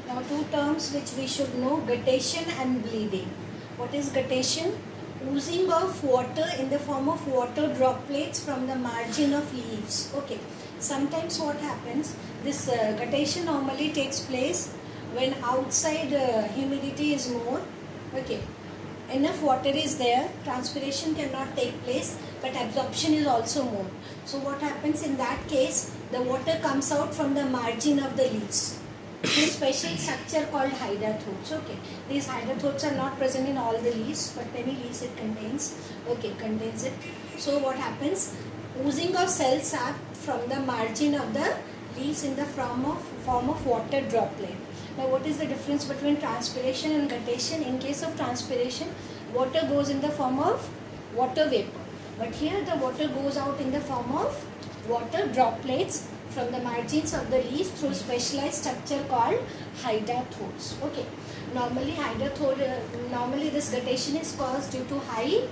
Now two terms which we should know, guttation and bleeding. What is guttation? Oozing of water in the form of water droplets from the margin of leaves. Okay. Sometimes what happens, this guttation normally takes place when outside humidity is more. Okay. Enough water is there, transpiration cannot take place, but absorption is also more. So what happens in that case, the water comes out from the margin of the leaves. This special structure called hydrathodes. Okay, these hydrathodes are not present in all the leaves, but many leaves it contains. Okay, contains it. So what happens? Oozing of cell sap from the margin of the leaves in the form of water droplet. Now what is the difference between transpiration and guttation? In case of transpiration, water goes in the form of water vapor, but here the water goes out in the form of water droplets from the margins of the leaves through specialized structure called hydrathodes. Okay, normally this guttation is caused due to high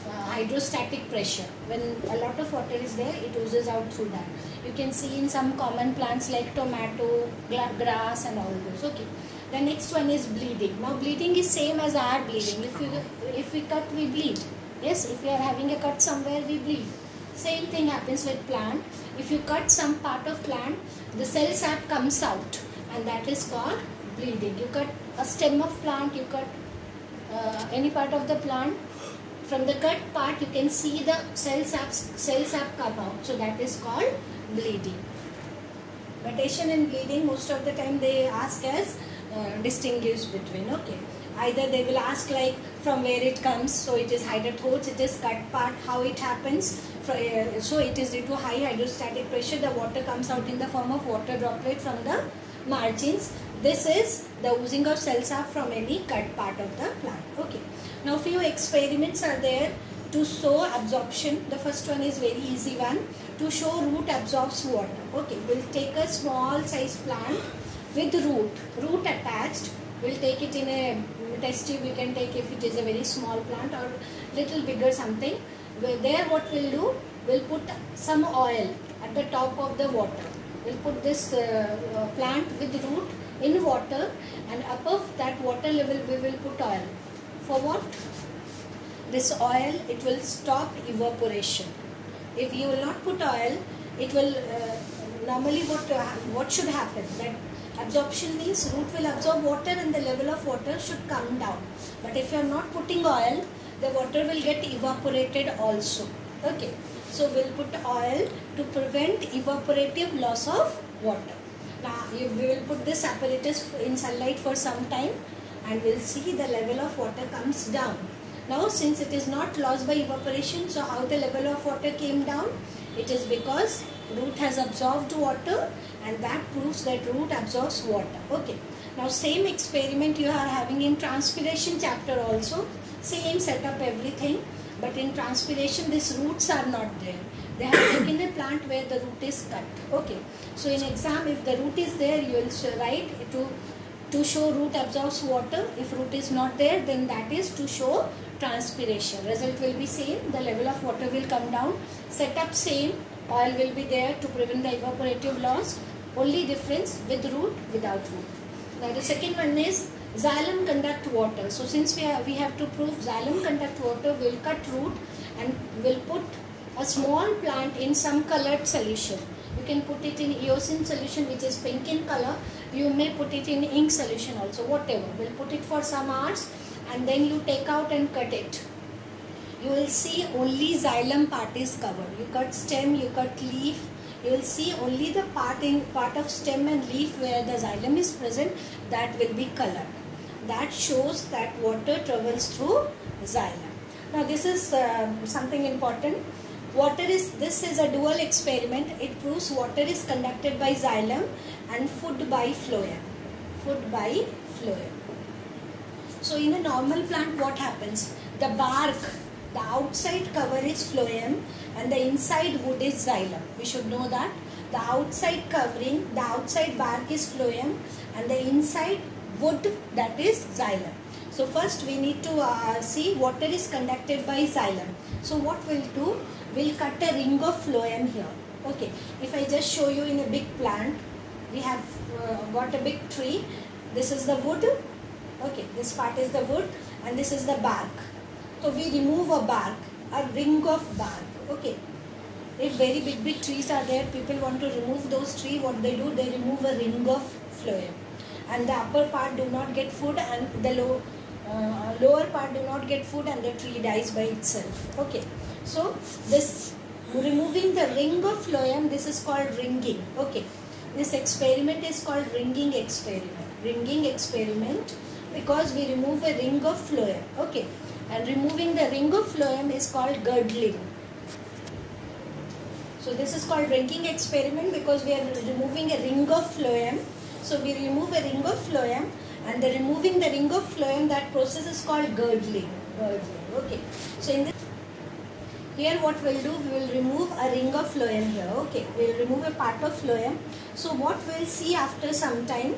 hydrostatic pressure. When a lot of water is there, it oozes out through that. You can see in some common plants like tomato, grass and all those. Okay. The next one is bleeding. Now bleeding is same as our bleeding. If we cut, we bleed. Yes, if we are having a cut somewhere, we bleed. Same thing happens with plant. If you cut some part of plant, the cell sap comes out, and that is called bleeding. You cut a stem of plant, you cut any part of the plant. From the cut part, you can see the cell sap come out. So that is called bleeding. Guttation and bleeding, most of the time they ask as distinguish between. Okay, either they will ask like from where it comes. So it is hydrathodes, it is cut part, how it happens. So it is due to high hydrostatic pressure, the water comes out in the form of water droplet from the margins. This is the oozing of cell sap from any cut part of the plant. Okay. Now few experiments are there to show absorption. The first one is very easy one, to show root absorbs water. Okay, we'll take a small size plant with root attached. We'll take it in a test tube. We can take if it is a very small plant or little bigger something. There what we'll do, we'll put some oil at the top of the water. We'll put this plant with root in water, and above that water level we will put oil. For what? This oil, it will stop evaporation. If you will not put oil, it will normally what should happen? That absorption means root will absorb water and the level of water should come down. But if you are not putting oil, the water will get evaporated also. Okay, so we'll put oil to prevent evaporative loss of water. Now we will put this apparatus in sunlight for some time, and we'll see the level of water comes down. Now since it is not lost by evaporation, so how the level of water came down? It is because root has absorbed water, and that proves that root absorbs water. Okay. Now same experiment you are having in transpiration chapter also. Same setup, everything, but in transpiration these roots are not there. They have taken a plant where the root is cut. Okay. So in exam, if the root is there, you will write to show root absorbs water. If root is not there, then that is to show transpiration. Result will be same. The level of water will come down. Setup same. Oil will be there to prevent the evaporative loss. Only difference with root, without root. Now the second one is xylem conduct water. So since we have to prove xylem conduct water, we'll cut root and we'll put a small plant in some colored solution. You can put it in eosin solution, which is pink in color. You may put it in ink solution also, whatever. We'll put it for some hours, and then you take out and cut it. You will see only xylem part is covered. You cut stem, you cut leaf. You will see only the part of stem and leaf where the xylem is present, that will be colored. That shows that water travels through xylem. Now this is something important. This is a dual experiment. It proves water is conducted by xylem and food by phloem. So in a normal plant, what happens? The bark, the outside cover is phloem and the inside wood is xylem. We should know that. The outside covering, the outside bark is phloem and the inside wood, that is xylem. So first we need to see water is conducted by xylem. So what we'll do? We'll cut a ring of phloem here. Okay. If I just show you in a big plant, we have got a big tree. this is the wood, okay, this part is the wood and this is the bark. So we remove a bark, a ring of bark, okay. If very big trees are there, people want to remove those trees, what they do, they remove a ring of phloem. And the upper part do not get food and the lower part do not get food and the tree dies by itself, okay. So this removing the ring of phloem, this is called ringing, okay. This experiment is called ringing experiment because we remove a ring of phloem, okay. And removing the ring of phloem is called girdling. So this is called ringing experiment because we are removing a ring of phloem. So we remove a ring of phloem, and the removing the ring of phloem, that process is called girdling, okay. So in this, here what we'll do, we will remove a ring of phloem here, okay. We'll remove a part of phloem. So what we'll see after some time,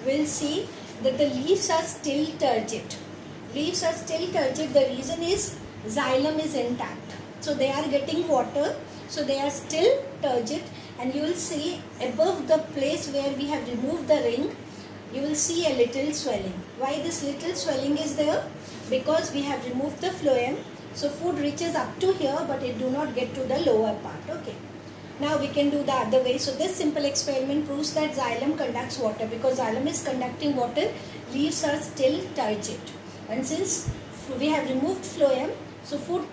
we'll see that the leaves are still turgid. Leaves are still turgid. The reason is xylem is intact. So they are getting water. So they are still turgid, and you will see above the place where we have removed the ring, you will see a little swelling. Why this little swelling is there? Because we have removed the phloem. So food reaches up to here, but it do not get to the lower part, okay. Now we can do the other way. So this simple experiment proves that xylem conducts water. Because xylem is conducting water, leaves are still turgid. And since we have removed phloem, so food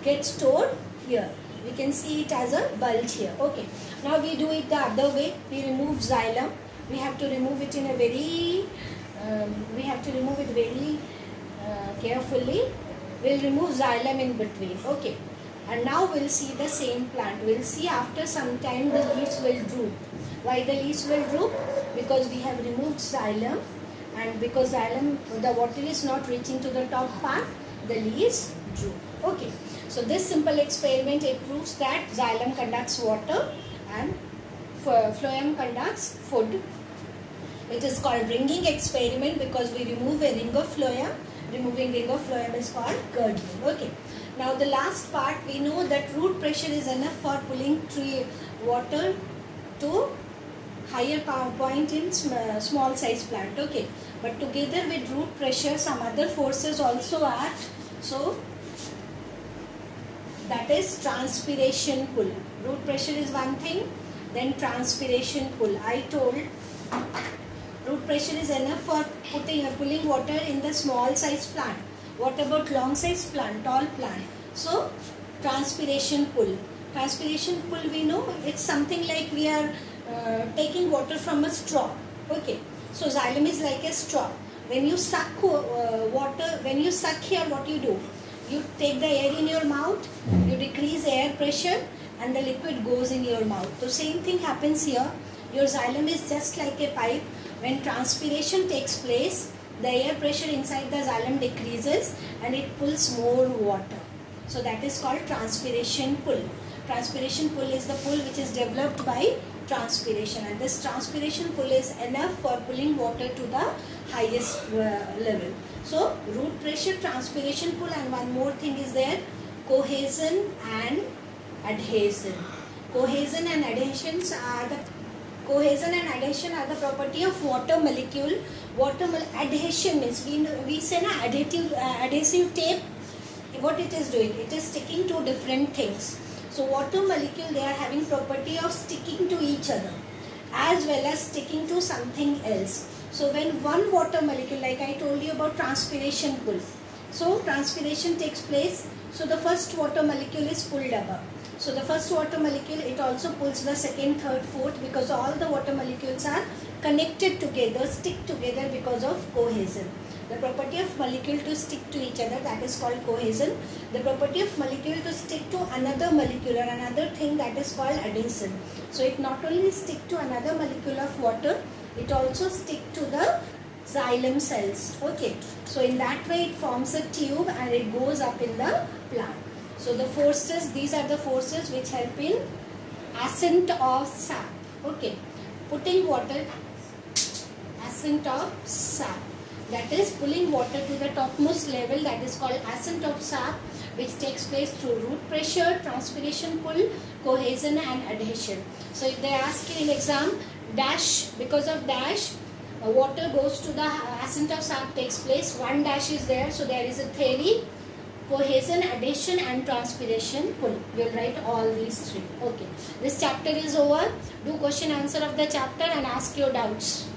gets stored here. We can see it as a bulge here, okay. Now we do it the other way. We remove xylem. We have to remove it in a very, carefully. We'll remove xylem in between, okay. And now we'll see the same plant. We'll see after some time the leaves will droop. Why the leaves will droop? Because we have removed xylem, and because xylem, the water is not reaching to the top part, the leaves droop, okay. So this simple experiment, it proves that xylem conducts water and phloem conducts food. It is called ringing experiment because we remove a ring of phloem. Removing ring of phloem is called girdling, okay. Now the last part, we know that root pressure is enough for pulling tree water to higher point in small size plant, okay. But together with root pressure, some other forces also act. So that is transpiration pull. Root pressure is one thing, then transpiration pull. I told root pressure is enough for pulling water in the small size plant. What about long size plant, tall plant? So transpiration pull. Transpiration pull, we know it's something like we are taking water from a straw, okay. So xylem is like a straw. When you suck water, when you suck here, what you do? You take the air in your mouth, you decrease air pressure, and the liquid goes in your mouth. So same thing happens here. Your xylem is just like a pipe. When transpiration takes place, the air pressure inside the xylem decreases and it pulls more water. So that is called transpiration pull. Transpiration pull is the pull which is developed by transpiration, and this transpiration pull is enough for pulling water to the highest level. So root pressure, transpiration pull, and one more thing is there, cohesion and adhesion. Cohesion and adhesion are the property of water molecule. Adhesion means we say na adhesive tape. What it is doing? It is sticking to different things. So water molecule, they are having property of sticking to each other as well as sticking to something else. So when one water molecule, like I told you about transpiration pull. So transpiration takes place. So the first water molecule is pulled above. So the first water molecule, it also pulls the second, third, fourth, because all the water molecules are connected together, stick together because of cohesion. The property of molecule to stick to each other, that is called cohesion. The property of molecule to stick to another molecule or another thing, that is called adhesion. So it not only stick to another molecule of water, it also stick to the xylem cells. Okay. So in that way it forms a tube and it goes up in the plant. So the forces, these are the forces which help in ascent of sap. Okay. Putting water, ascent of sap. That is pulling water to the topmost level, that is called ascent of sap, which takes place through root pressure, transpiration pull, cohesion and adhesion. So if they ask you in exam, dash, because of dash, water goes to the ascent of sap takes place. 1 dash is there, so there is a theory, cohesion, adhesion and transpiration pull. You will write all these 3. Okay, this chapter is over. Do question answer of the chapter and ask your doubts.